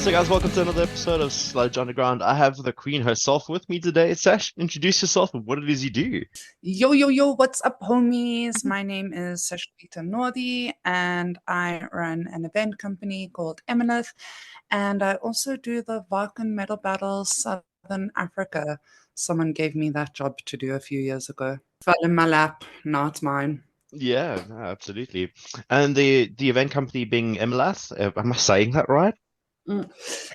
So, guys, welcome to another episode of Sludge Underground. I have the Queen herself with me today. Sash, introduce yourself and what it is you do. Yo, yo, yo, what's up, homies? My name is Sashquita Northey, and I run an event company called Emalyth, and I also do the Waken Metal Battles Southern Africa. Someone gave me that job to do a few years ago. Fell in my lap, now it's mine. Yeah, no, absolutely. And the event company being Emalyth, am I saying that right?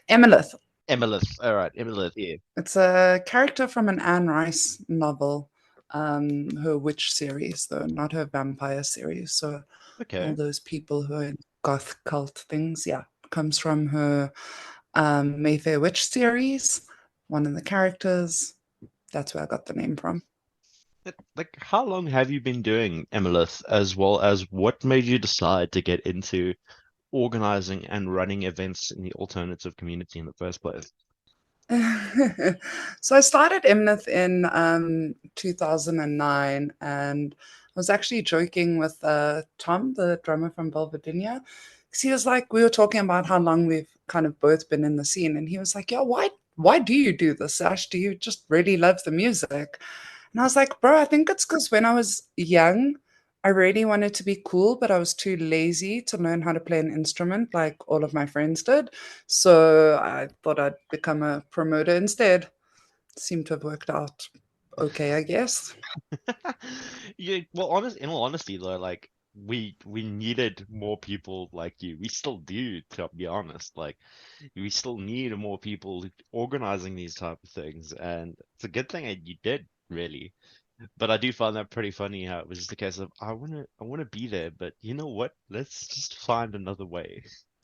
Emalyth. Emalyth. All right, Emalyth. Yeah. It's a character from an Anne Rice novel, her witch series, though, not her vampire series. So all Okay. those people who are in goth cult things, yeah, comes from her Mayfair Witch series. One of the characters. That's where I got the name from. Like, how long have you been doing Emalyth, as well as what made you decide to get into organizing and running events in the alternative community in the first place? So I started Emalyth in 2009, and I was actually joking with Tom, the drummer from Belvedere, because he was like, we were talking about how long we've kind of both been in the scene, and he was like, "Yeah, why do you do this, Ash? Do you just really love the music?" And I was like, "Bro, I think it's because when I was young, I really wanted to be cool, but I was too lazy to learn how to play an instrument like all of my friends did. So I thought I'd become a promoter instead. Seemed to have worked out okay, I guess." Yeah, well, in all honesty, though, like we needed more people like you. We still do, to be honest. Like we still need more people organizing these type of things, and it's a good thing that you did, really. But I do find that pretty funny how it was just a case of I wanna be there, but you know what? Let's just find another way.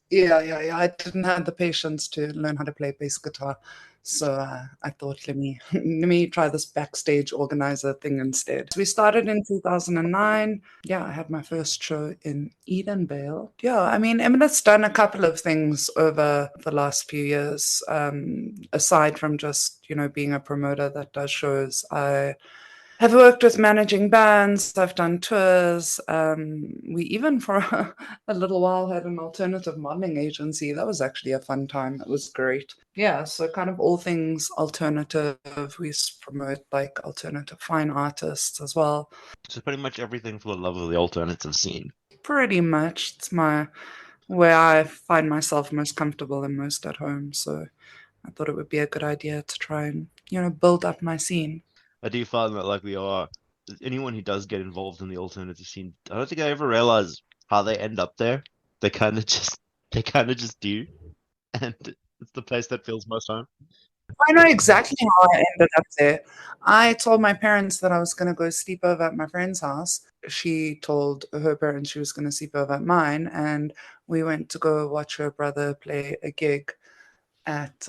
Yeah. I didn't have the patience to learn how to play bass guitar, so I thought, let me try this backstage organizer thing instead. We started in 2009. Yeah, I had my first show in Edenvale. Yeah, I mean, Emily's done a couple of things over the last few years. Aside from just being a promoter that does shows, I've worked with managing bands, I've done tours. We even, for a little while, had an alternative modeling agency. That was actually a fun time. It was great. Yeah, so kind of all things alternative. Promote like alternative fine artists as well. So pretty much everything for the love of the alternative scene. Pretty much, it's my where I find myself most comfortable and most at home. So I thought it would be a good idea to try and build up my scene. I do find that like we are anyone who does get involved in the alternative scene, I don't think I ever realize how they end up there. They kind of just they kind of just do, and it's the place that feels most home. I know exactly how I ended up there. I told my parents that I was going to go sleep over at my friend's house. She told her parents she was going to sleep over at mine, and we went to go watch her brother play a gig at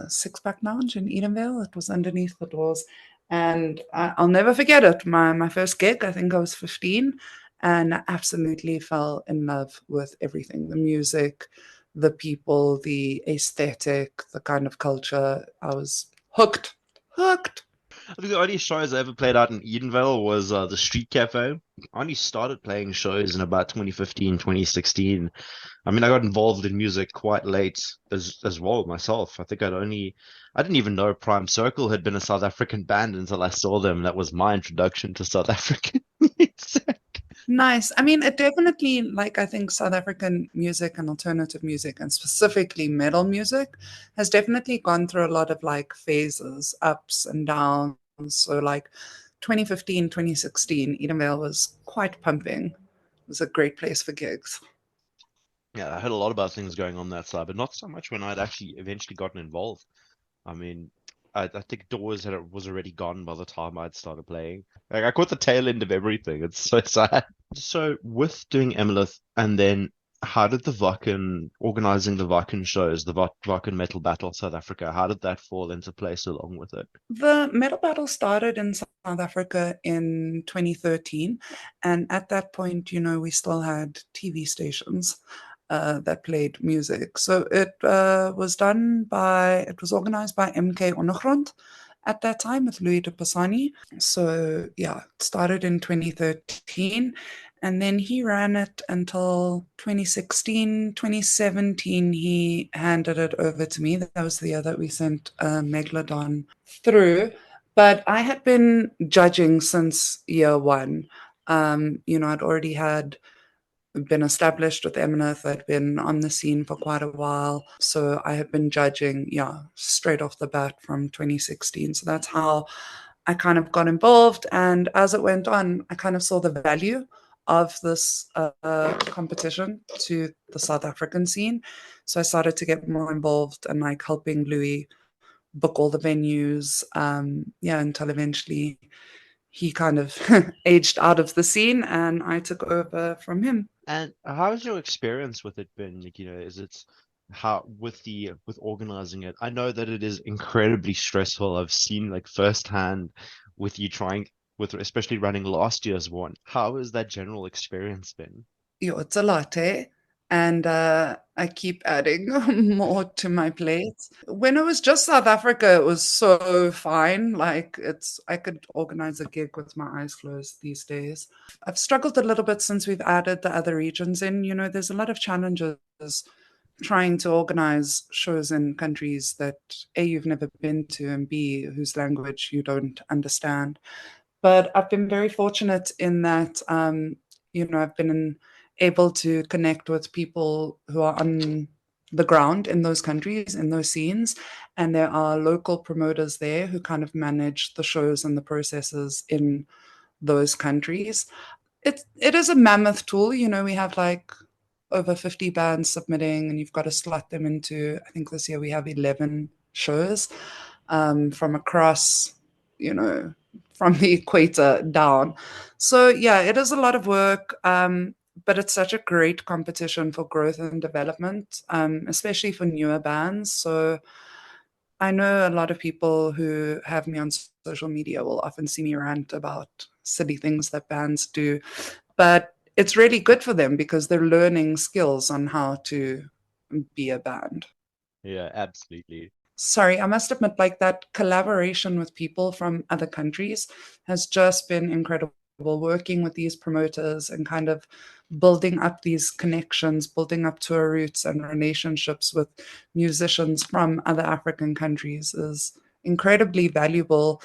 Six Pack Lounge in Edenvale. It was underneath the doors, and I'll never forget it. My first gig, I think I was 15, and I absolutely fell in love with everything: the music, the people, the aesthetic, the kind of culture. I was hooked, hooked. I think the only shows I ever played out in Edenvale was the Street Cafe. I only started playing shows in about 2015, 2016. I mean, I got involved in music quite late as well myself. I didn't even know Prime Circle had been a South African band until I saw them. That was my introduction to South African music. Nice. I mean, it definitely, like, I think South African music and alternative music, and specifically metal music, has definitely gone through a lot of like phases, ups and downs. So, like 2015, 2016, Edenvale was quite pumping. It was a great place for gigs. Yeah, I heard a lot about things going on that side, but not so much when I'd actually eventually gotten involved. I mean, I think Doors was already gone by the time I'd started playing. Like I caught the tail end of everything. It's so sad. So with doing Emalyth, and then how did the Wacken organizing the Wacken shows, the Wacken Metal Battle South Africa, how did that fall into place along with it? The metal battle started in South Africa in 2013. And at that point, we still had TV stations that played music. So it was organized by MK Ondergrond. at that time with Louis de Pisani. So yeah, it started in 2013. And then he ran it until 2016, 2017. He handed it over to me. That was the year that we sent Megalodon through. But I had been judging since year one. I'd already had been established with Emalyth. I'd been on the scene for quite a while. So I had been judging, yeah, straight off the bat from 2016. So that's how I kind of got involved. And as it went on, I kind of saw the value of this competition to the South African scene. So I started to get more involved and like helping Louis book all the venues. Yeah, until eventually he kind of aged out of the scene and I took over from him. And how's your experience with it been? Like, is it how with organizing it? I know that it is incredibly stressful. I've seen like firsthand with you trying with especially running last year's one. How has that general experience been? Yo, it's a latte. And I keep adding more to my plate. When it was just South Africa, it was so fine. Like I could organize a gig with my eyes closed these days. I've struggled a little bit since we've added the other regions in. There's a lot of challenges trying to organize shows in countries that A, you've never been to, and B, whose language you don't understand. But I've been very fortunate in that, I've been able to connect with people who are on the ground in those countries, in those scenes. And there are local promoters there who kind of manage the shows and the processes in those countries. It is a mammoth tool. We have like over 50 bands submitting, and you've got to slot them into, I think this year we have 11 shows from across, you know, from the equator down. So, yeah, it is a lot of work, but it's such a great competition for growth and development, especially for newer bands. So, I know a lot of people who have me on social media will often see me rant about silly things that bands do, but it's really good for them because they're learning skills on how to be a band. Yeah, absolutely. Sorry, I must admit, like that collaboration with people from other countries has just been incredible. Working with these promoters and kind of building up these connections, building up tour routes and relationships with musicians from other African countries is incredibly valuable.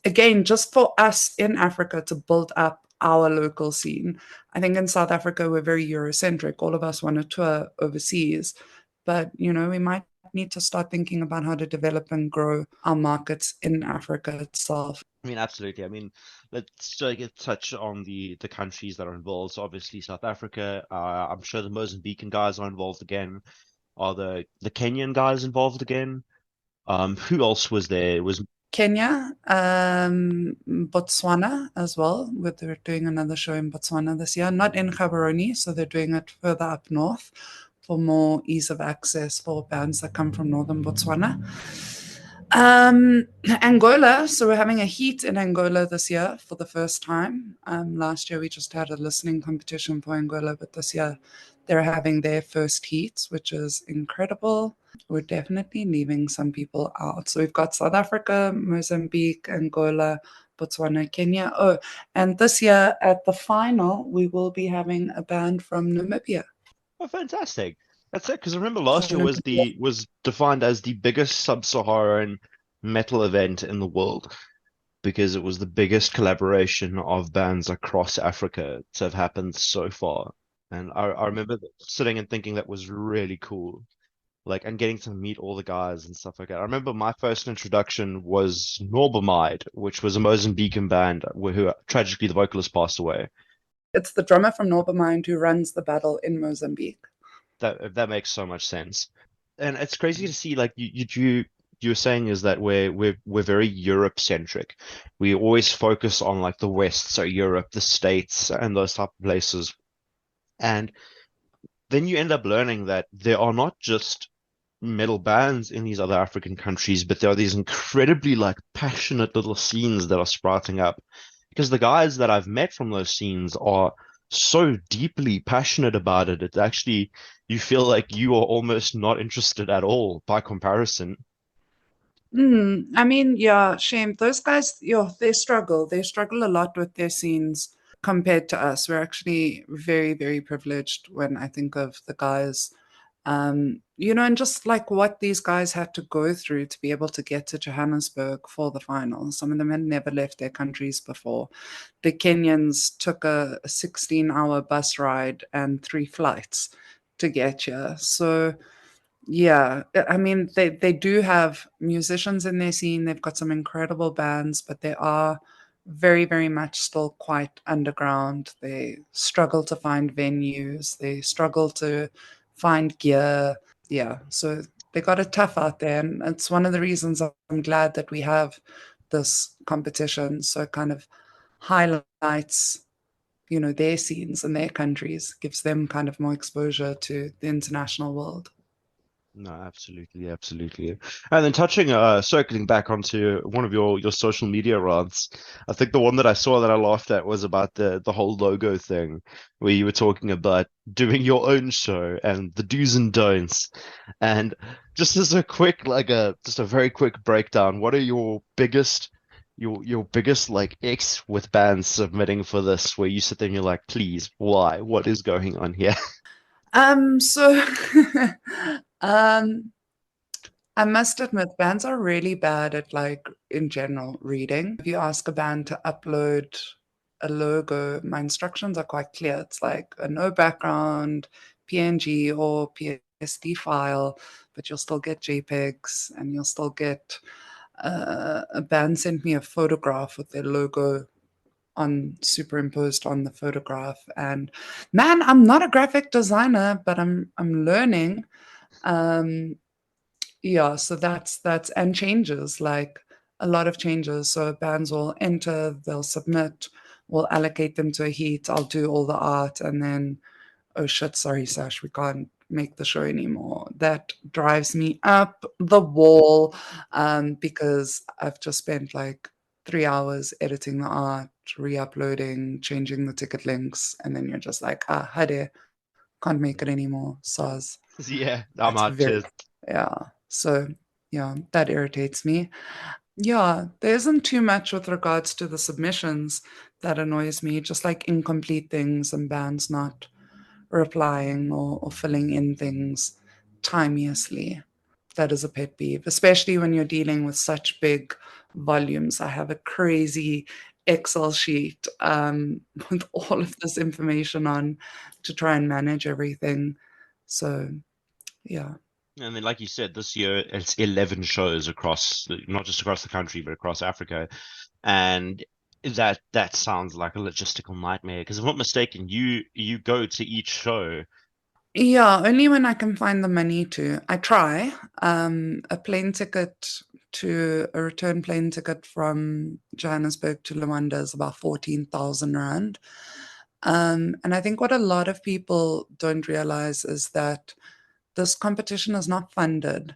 Again, just for us in Africa to build up our local scene. I think in South Africa, we're very Eurocentric. All of us want to tour overseas, but we might need to start thinking about how to develop and grow our markets in Africa itself. I mean, absolutely. I mean, let's touch on the countries that are involved. So obviously South Africa. I'm sure the Mozambican guys are involved again. Are the Kenyan guys involved again? Who else was there? Was Kenya, Botswana as well. They're doing another show in Botswana this year, not in Gaborone, so they're doing it further up north for more ease of access for bands that come from northern Botswana. Angola, so we're having a heat in Angola this year for the first time. Last year we just had a listening competition for Angola, but this year they're having their first heat, which is incredible. We're definitely leaving some people out. So we've got South Africa, Mozambique, Angola, Botswana, Kenya. Oh, and this year at the final, we will be having a band from Namibia. oh, fantastic. That's it. Because I remember So last year was Namibia, was defined as the biggest sub-Saharan metal event in the world because it was the biggest collaboration of bands across Africa to have happened so far. And I remember sitting and thinking that was really cool. Like, and getting to meet all the guys and stuff like that. I remember my first introduction was Norbamide, which was a Mozambican band who tragically the vocalist passed away. it's the drummer from Northey who runs the battle in Mozambique. That makes so much sense. And it's crazy to see like you're saying is that we're very Europe centric. We always focus on like the West, so Europe, the States, and those type of places. And then you end up learning that there are not just metal bands in these other African countries, but there are these incredibly like passionate little scenes that are sprouting up. Because the guys that I've met from those scenes are so deeply passionate about it. It's actually you feel like you are almost not interested at all by comparison. I mean, yeah, shame. Those guys, yeah, they struggle. They struggle a lot with their scenes compared to us. We're actually very, very privileged when I think of the guys, and just like what these guys had to go through to be able to get to Johannesburg for the final. Some of them had never left their countries before. The Kenyans took a 16-hour bus ride and 3 flights to get here. So, yeah, I mean, they do have musicians in their scene. They've got some incredible bands, but they are very, very much still quite underground. They struggle to find venues. They struggle to find gear. Yeah, so they got it tough out there, and it's one of the reasons I'm glad that we have this competition. So it kind of highlights, their scenes and their countries, gives them kind of more exposure to the international world. No, absolutely, absolutely. And then circling back onto one of your social media rants, I think the one that I saw that I laughed at was about the whole logo thing, where you were talking about doing your own show and the do's and don'ts. And just as a quick, just a very quick breakdown, what are your biggest like X with bands submitting for this, where you sit there and you're like, please, why? What is going on here? So um I must admit, bands are really bad at, like, in general, reading. If you ask a band to upload a logo, my instructions are quite clear. It's like a no background PNG or PSD file, but you'll still get JPEGs and you'll still get a band sent me a photograph with their logo on superimposed on the photograph. And man, I'm not a graphic designer, but I'm learning. Um, yeah, so that's and changes, like a lot of changes. So bands will enter, they'll submit, we'll allocate them to a heat, I'll do all the art, and then, oh shit, sorry, Sash, we can't make the show anymore. That drives me up the wall, because I've just spent like 3 hours editing the art, re-uploading, changing the ticket links, and then you're just like, hade, can't make it anymore. Soz. Yeah, I'm That's out. very, Cheers. yeah. So, yeah, that irritates me. Yeah, there isn't too much with regards to the submissions that annoys me, just like incomplete things and bands not replying or filling in things timeously. That is a pet peeve, especially when you're dealing with such big volumes. I have a crazy Excel sheet with all of this information on to try and manage everything. So, yeah. And then, like you said, this year it's 11 shows across, not just across the country, but across Africa. And that sounds like a logistical nightmare. Because if I'm not mistaken, you go to each show. Yeah, only when I can find the money to. I try. A plane ticket a return plane ticket from Johannesburg to Luanda is about 14,000 Rand. And I think what a lot of people don't realize is that this competition is not funded.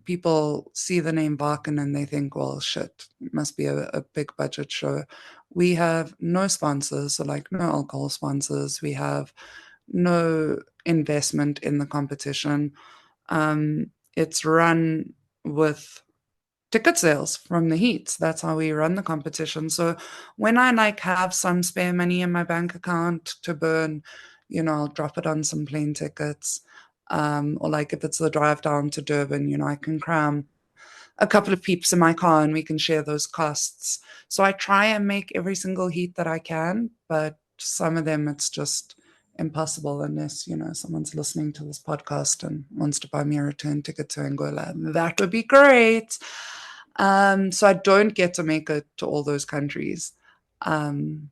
People see the name Wacken and they think, well, shit, it must be a big budget show. We have no sponsors, so like no alcohol sponsors. We have no investment in the competition. It's run with ticket sales from the heats. That's how we run the competition. So when I like have some spare money in my bank account to burn, I'll drop it on some plane tickets. Or like if it's the drive down to Durban, I can cram a couple of peeps in my car and we can share those costs. So I try and make every single heat that I can, but some of them it's just impossible unless, someone's listening to this podcast and wants to buy me a return ticket to Angola. That would be great. So I don't get to make it to all those countries. Um,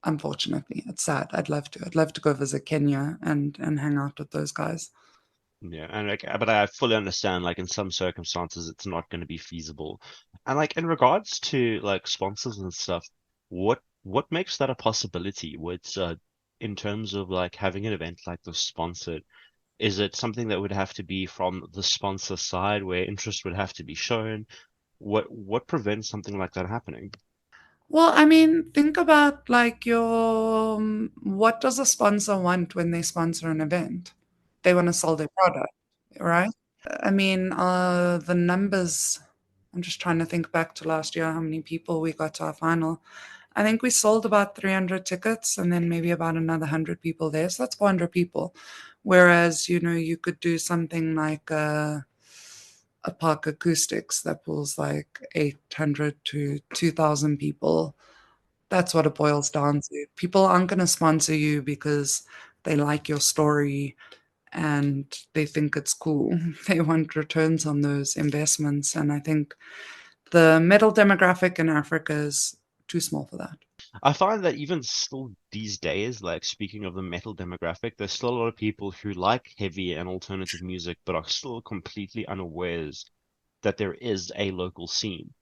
Unfortunately, it's sad. I'd love to. I'd love to go visit Kenya and hang out with those guys. Yeah, and but I fully understand, like in some circumstances, it's not going to be feasible. And like in regards to like sponsors and stuff, what makes that a possibility? In terms of like having an event like this sponsored, is it something that would have to be from the sponsor side where interest would have to be shown? What prevents something like that happening? Well, I mean, think about like what does a sponsor want when they sponsor an event? They want to sell their product, right? I mean, the numbers, I'm just trying to think back to last year, how many people we got to our final. I think we sold about 300 tickets and then maybe about another 100 people there. So that's 400 people. Whereas, you could do something like a park acoustics that pulls like 800 to 2,000 people. That's what it boils down to. People aren't going to sponsor you because they like your story and they think it's cool. They want returns on those investments. And I think the metal demographic in Africa is too small for that. I find that even still these days, like speaking of the metal demographic, there's still a lot of people who like heavy and alternative music, but are still completely unawares that there is a local scene.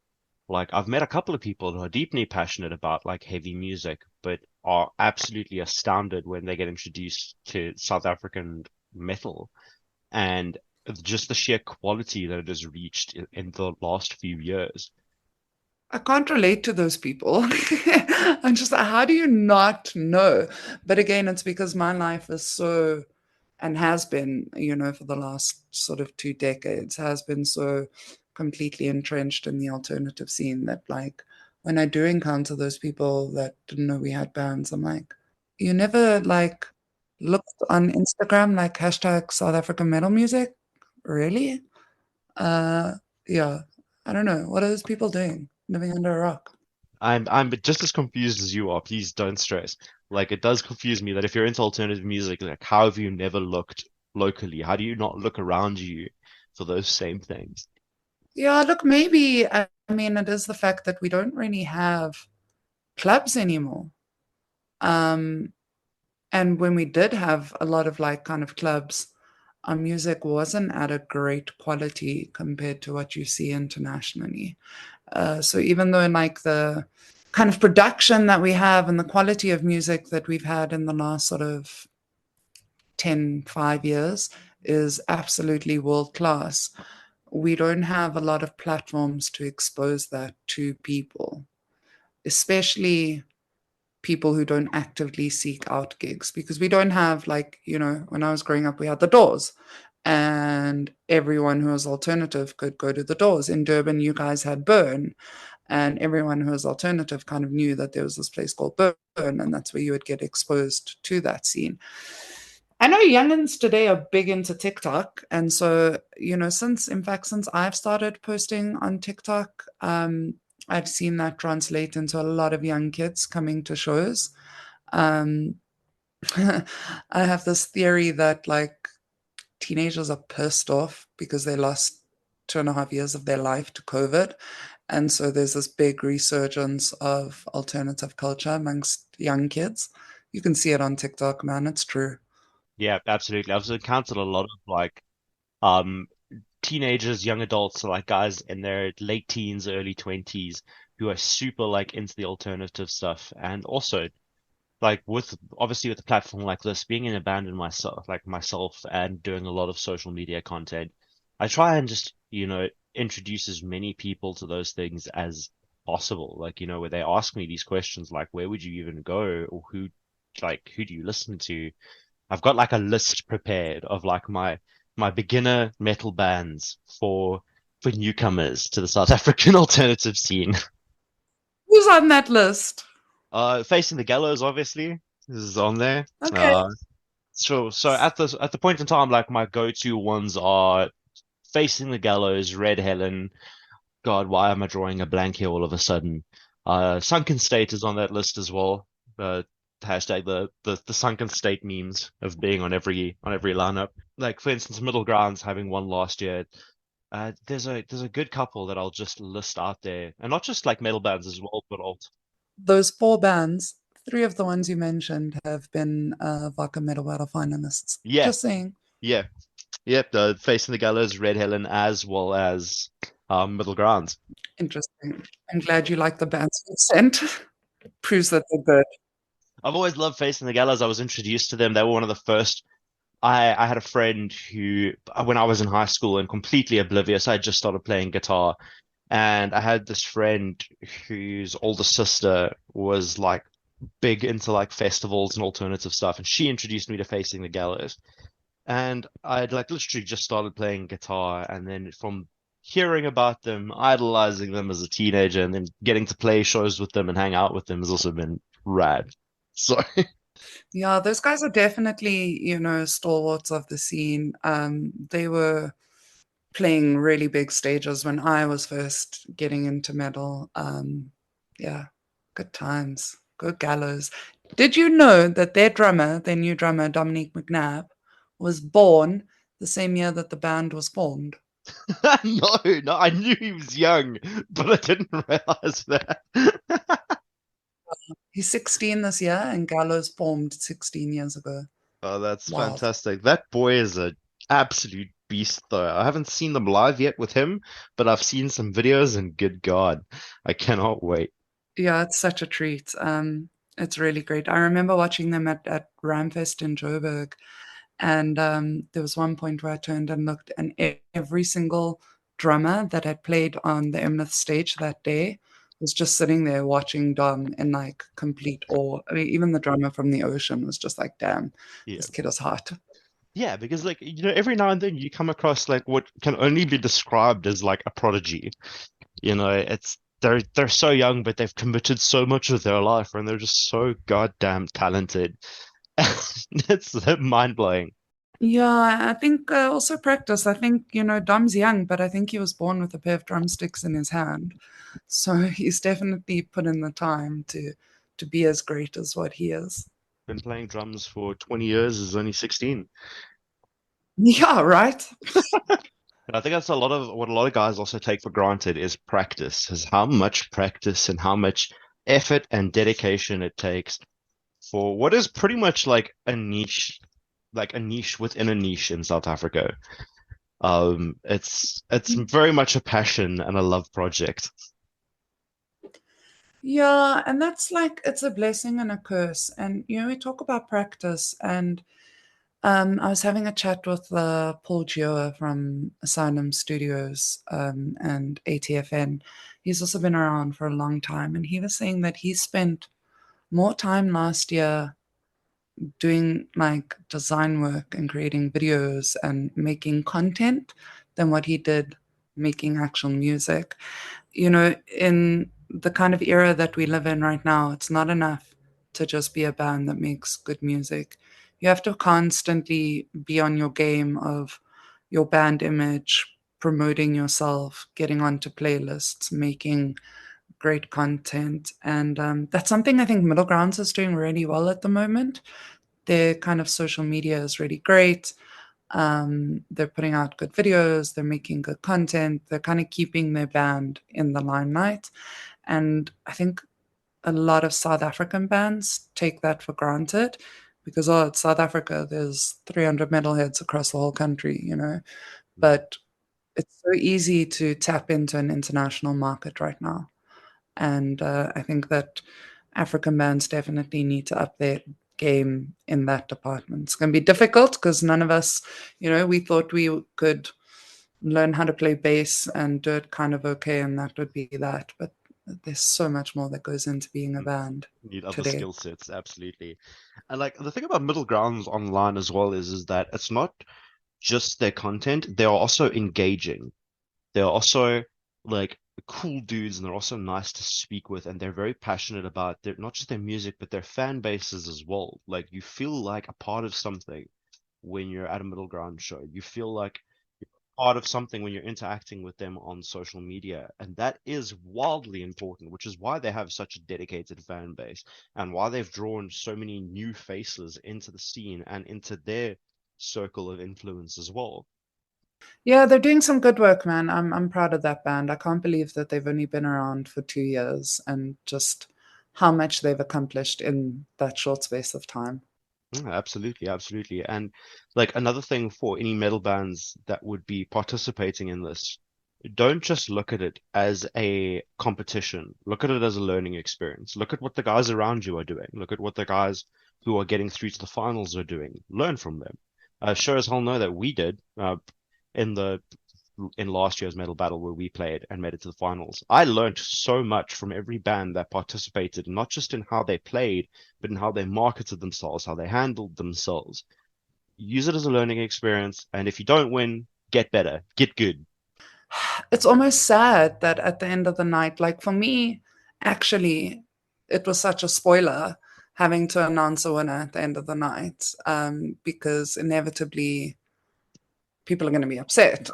Like I've met a couple of people who are deeply passionate about like heavy music, but are absolutely astounded when they get introduced to South African metal and just the sheer quality that it has reached in the last few years. I can't relate to those people. I'm just like, how do you not know? But again, it's because my life is so, and has been, for the last sort of 2 decades, has been so completely entrenched in the alternative scene that, like, when I do encounter those people that didn't know we had bands, I'm like, you never, like, looked on Instagram, like, hashtag South African metal music? Really? Uh, yeah, I don't know. What are those people doing? Living under a rock? I'm just as confused as you are. Please don't stress. Like it does confuse me that if you're into alternative music, like how have you never looked locally? How do you not look around you for those same things? Yeah, look, maybe, I mean, it is the fact that we don't really have clubs anymore. Um, and when we did have a lot of like kind of clubs, our music wasn't at a great quality compared to what you see internationally. So even though like the kind of production that we have and the quality of music that we've had in the last sort of 5 years is absolutely world class, we don't have a lot of platforms to expose that to people, especially people who don't actively seek out gigs, because we don't have, like, when I was growing up, we had the Doors, and everyone who was alternative could go to the Doors. In Durban, you guys had Burn, and everyone who was alternative kind of knew that there was this place called Burn, and that's where you would get exposed to that scene. I know youngins today are big into TikTok. And so, since I've started posting on TikTok, I've seen that translate into a lot of young kids coming to shows. Um, I have this theory that like teenagers are pissed off because they lost 2.5 years of their life to COVID. And so there's this big resurgence of alternative culture amongst young kids. You can see it on TikTok, man. It's true. Yeah, absolutely. I've encountered a lot of like um teenagers, young adults, so like guys in their late teens, early 20s who are super like into the alternative stuff and also like with obviously with a platform like this, being in a band in myself and doing a lot of social media content, I try and just, introduce as many people to those things as possible. Like, where they ask me these questions like where would you even go or who do you listen to? I've got like a list prepared of like my beginner metal bands for newcomers to the South African alternative scene. Who's on that list? Facing the Gallows, obviously, this is on there. Okay. So at the point in time, like my go-to ones are Facing the Gallows, Red Helen. God, why am I drawing a blank here all of a sudden? Sunken State is on that list as well. Hashtag the Sunken State memes of being on every lineup. Like for instance, Middle Grounds having one last year. There's a good couple that I'll just list out there, and not just like metal bands as well, but alt. Those four bands, three of the ones you mentioned have been Wacken Metal Battle finalists. Yeah, Just saying. yeah. Yep, the Facing the Gallows, Red Helen, as well as Middle Grounds. Interesting. I'm glad you like the bands you sent. Proves that they're good. I've always loved Facing the Gallows. I was introduced to them. They were one of the first. I had a friend who, when I was in high school and completely oblivious, I just started playing guitar. And I had this friend whose older sister was like big into like festivals and alternative stuff. And she introduced me to Facing the Gallows. and I'd like literally just started playing guitar, and then from hearing about them, idolizing them as a teenager, and then getting to play shows with them and hang out with them has also been rad. So Yeah, those guys are definitely, stalwarts of the scene. They were playing really big stages when I was first getting into metal. Yeah, good times, good gallows. Did you know that their new drummer, Dominique McNabb, was born the same year that the band was formed? no, no, I knew he was young, but I didn't realize that. He's 16 this year, and Gallows formed 16 years ago. Oh, that's Wild. fantastic. That boy is a absolute beast, though. I haven't seen them live yet with him, but I've seen some videos, and good God, I cannot wait. Yeah, it's such a treat. It's really great. I remember watching them at Ramfest in Joburg, and there was one point where I turned and looked, and every single drummer that had played on the Emalyth stage that day was just sitting there watching Dom in like complete awe. I mean, even the drummer from the Ocean was just like, "Damn, Yeah. this kid is hot." Yeah, because like every now and then you come across like what can only be described as like a prodigy. It's they're so young, but they've committed so much of their life, and they're just so goddamn talented. It's mind blowing. Yeah, I think also practice. I think, Dom's young, but I think he was born with a pair of drumsticks in his hand. So he's definitely put in the time to be as great as what he is. Been playing drums for 20 years, is only 16. Yeah, right. And I think that's a lot of what a lot of guys also take for granted is practice, is how much practice and how much effort and dedication it takes for what is pretty much like a niche within a niche in South Africa. It's very much a passion and a love project. Yeah, and that's like it's a blessing and a curse. And we talk about practice, and I was having a chat with Paul Gioa from Asylum Studios and ATFN. He's also been around for a long time, and he was saying that he spent more time last year doing like design work and creating videos and making content than what he did making actual music. In the kind of era that we live in right now, it's not enough to just be a band that makes good music. You have to constantly be on your game of your band image, promoting yourself, getting onto playlists, making great content. And that's something I think Middle Grounds is doing really well at the moment. Their kind of social media is really great. They're putting out good videos, they're making good content, they're kind of keeping their band in the limelight. And I think a lot of South African bands take that for granted because, oh, it's South Africa, there's 300 metalheads across the whole country. But it's so easy to tap into an international market right now. And I think that African bands definitely need to up their game in that department. It's going to be difficult because none of us, we thought we could learn how to play bass and do it kind of okay, and that would be that. But there's so much more that goes into being a band Need other today. skill sets, absolutely. And like the thing about middle grounds online as well is that it's not just their content, they are also engaging. They're also like cool dudes, and they're also nice to speak with, and they're very passionate about their not just their music, but their fan bases as well. Like you feel like a part of something when you're at a middle ground show. You feel like part of something when you're interacting with them on social media. And that is wildly important, which is why they have such a dedicated fan base and why they've drawn so many new faces into the scene and into their circle of influence as well. Yeah, they're doing some good work, man. I'm proud of that band. I can't believe that they've only been around for 2 years and just how much they've accomplished in that short space of time. Yeah, absolutely, absolutely. And like another thing for any metal bands that would be participating in this, don't just look at it as a competition. Look at it as a learning experience. Look at what the guys around you are doing. Look at what the guys who are getting through to the finals are doing. Learn from them. Sure as hell know that we did in the in last year's metal battle where we played and made it to the finals. I learned so much from every band that participated, not just in how they played, but in how they marketed themselves, how they handled themselves. use it as a learning experience, and if you don't win, get better, get good. It's almost sad that at the end of the night, like for me, actually, it was such a spoiler having to announce a winner at the end of the night, because inevitably people are going to be upset.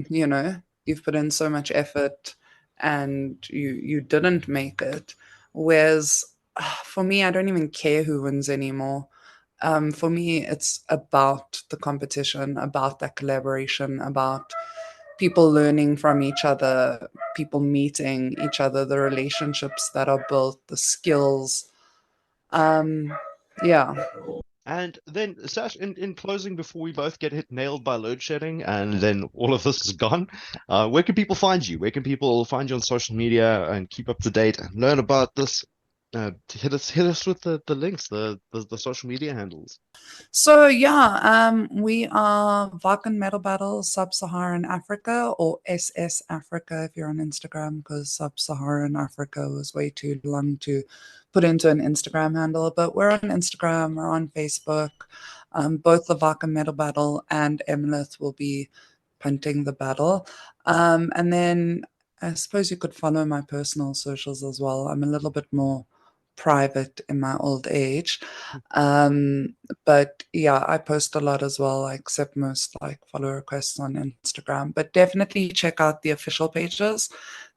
You know, you've put in so much effort and you didn't make it. Whereas for me, I don't even care who wins anymore. For me, it's about the competition, about that collaboration, about people learning from each other, people meeting each other, the relationships that are built, the skills. Um, yeah. And then, Sash, in closing, before we both get hit nailed by load shedding and then all of this is gone, where can people find you? Where can people find you on social media and keep up to date and learn about this? Hit us with the links, the social media handles. So yeah, we are Waken Metal Battle Sub-Saharan Africa, or SS Africa if you're on Instagram, because Sub-Saharan Africa was way too long to put into an Instagram handle. But we're on Instagram, we're on Facebook. Both the Waken Metal Battle and Emalyth will be punting the battle. And then I suppose you could follow my personal socials as well. I'm a little bit more private in my old age. Um, but yeah, I post a lot as well. I accept most like follow requests on Instagram, but definitely check out the official pages.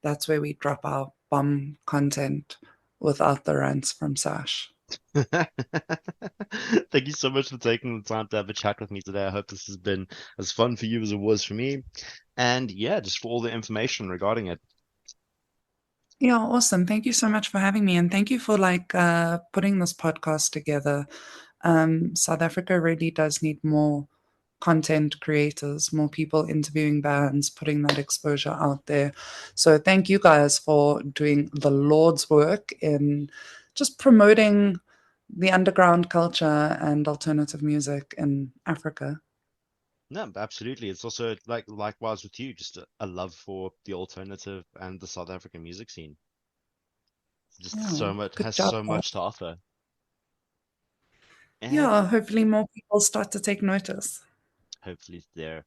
That's where we drop our bomb content without the rants from Sash. Thank you so much for taking the time to have a chat with me today. I hope this has been as fun for you as it was for me. And yeah, just for all the information regarding it. Yeah, awesome. Thank you so much for having me, and thank you for like putting this podcast together. South Africa really does need more content creators, more people interviewing bands, putting that exposure out there. So thank you guys for doing the Lord's work in just promoting the underground culture and alternative music in Africa. No, absolutely. It's also like likewise with you, just a love for the alternative and the South African music scene. Just Yeah, so much good has job, so guys. much to offer. And Yeah, yeah, hopefully more people start to take notice. hopefully it's there.